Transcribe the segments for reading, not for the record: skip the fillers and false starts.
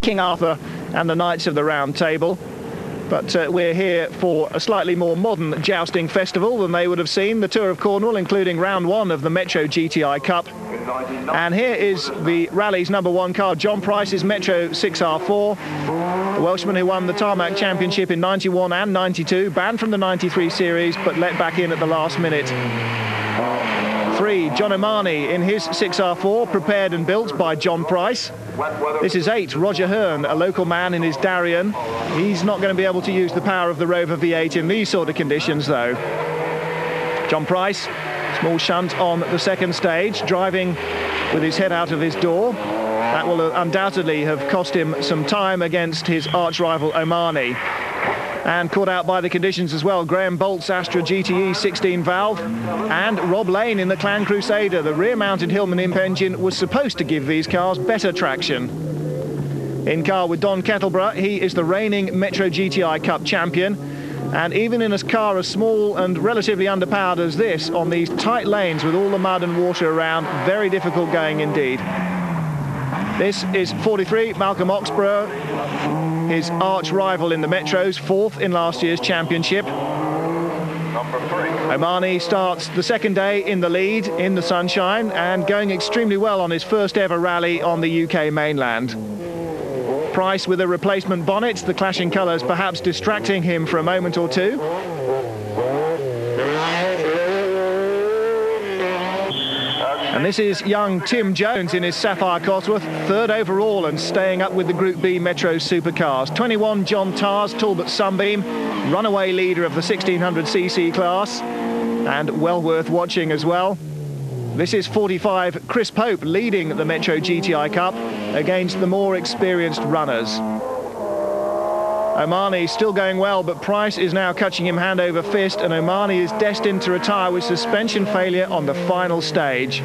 King Arthur and the Knights of the Round Table. But we're here for a slightly more modern jousting festival than they would have seen. The Tour of Cornwall, including round one of the Metro GTI Cup. And here is the rally's #1 car, John Price's Metro 6R4. The Welshman who won the Tarmac Championship in 91 and 92, banned from the 93 series, but let back in at the last minute. 3, John O'Mahony in his 6R4, prepared and built by John Price. This is 8, Roger Hearn, a local man in his Darien. He's not going to be able to use the power of the Rover V8 in these sort of conditions, though. John Price, small shunt on the second stage, driving with his head out of his door. That will undoubtedly have cost him some time against his arch-rival O'Mahony. And caught out by the conditions as well, Graham Bolt's Astra GTE 16-valve and Rob Lane in the Clan Crusader. The rear-mounted Hillman imp engine was supposed to give these cars better traction. In car with Don Kettleborough, he is the reigning Metro GTI Cup champion. And even in a car as small and relatively underpowered as this, on these tight lanes with all the mud and water around, very difficult going indeed. This is 43, Malcolm Oxborough, his arch-rival in the Metros, 4th in last year's championship. O'Mahony starts the second day in the lead in the sunshine and going extremely well on his first ever rally on the UK mainland. Price with a replacement bonnet, the clashing colours perhaps distracting him for a moment or two. And this is young Tim Jones in his Sapphire Cosworth, 3rd overall and staying up with the Group B Metro supercars. 21, John Tars, Talbot Sunbeam, runaway leader of the 1600cc class, and well worth watching as well. This is 45, Chris Pope, leading the Metro GTI Cup against the more experienced runners. O'Mahony still going well, but Price is now catching him hand over fist, and O'Mahony is destined to retire with suspension failure on the final stage.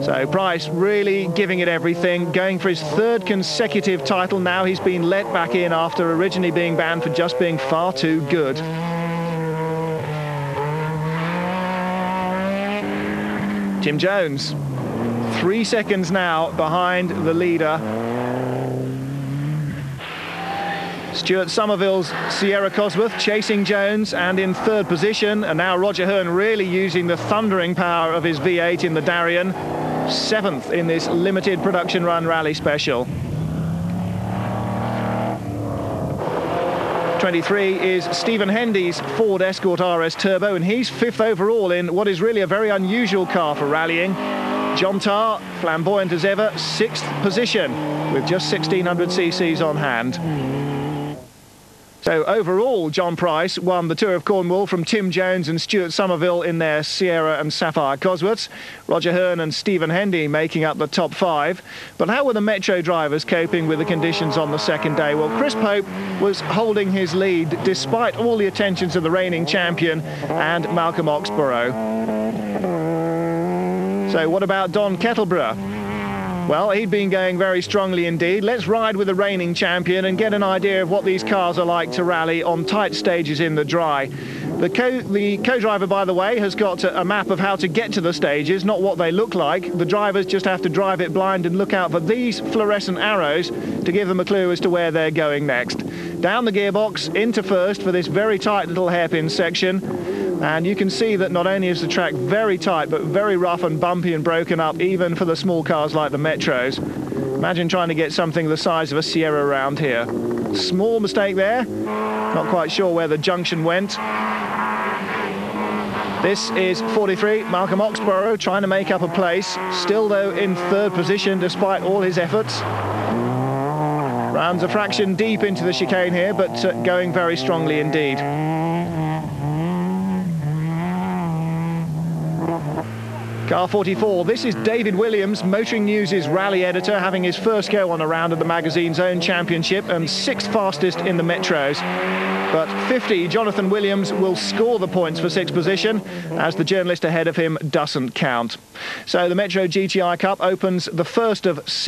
So Price really giving it everything, going for his 3rd consecutive title. Now he's been let back in after originally being banned for just being far too good. Tim Jones, 3 seconds now behind the leader. Stuart Somerville's Sierra Cosworth chasing Jones and in 3rd position, and now Roger Hearn really using the thundering power of his V8 in the Darien, 7th in this limited production run rally special. 23 is Stephen Hendy's Ford Escort RS Turbo, and he's 5th overall in what is really a very unusual car for rallying. John Tarr, flamboyant as ever, 6th position with just 1600 cc's on hand. So overall, John Price won the Tour of Cornwall from Tim Jones and Stuart Somerville in their Sierra and Sapphire Cosworths. Roger Hearn and Stephen Hendy making up the top 5. But how were the Metro drivers coping with the conditions on the second day? Well, Chris Pope was holding his lead despite all the attentions of the reigning champion and Malcolm Oxborough. So what about Don Kettleborough? Well, he'd been going very strongly indeed. Let's ride with the reigning champion and get an idea of what these cars are like to rally on tight stages in the dry. The co-driver, by the way, has got a map of how to get to the stages, not what they look like. The drivers just have to drive it blind and look out for these fluorescent arrows to give them a clue as to where they're going next. Down the gearbox, into first for this very tight little hairpin section. And you can see that not only is the track very tight, but very rough and bumpy and broken up, even for the small cars like the Metros. Imagine trying to get something the size of a Sierra around here. Small mistake there. Not quite sure where the junction went. This is 43, Malcolm Oxborough, trying to make up a place. Still, though, in 3rd position, despite all his efforts. Runs a fraction deep into the chicane here, but going very strongly indeed. Car 44, this is David Williams, Motoring News' rally editor, having his first go on a round of the magazine's own championship and 6th fastest in the Metros. But 50, Jonathan Williams will score the points for 6th position, as the journalist ahead of him doesn't count. So the Metro GTI Cup opens the first of 7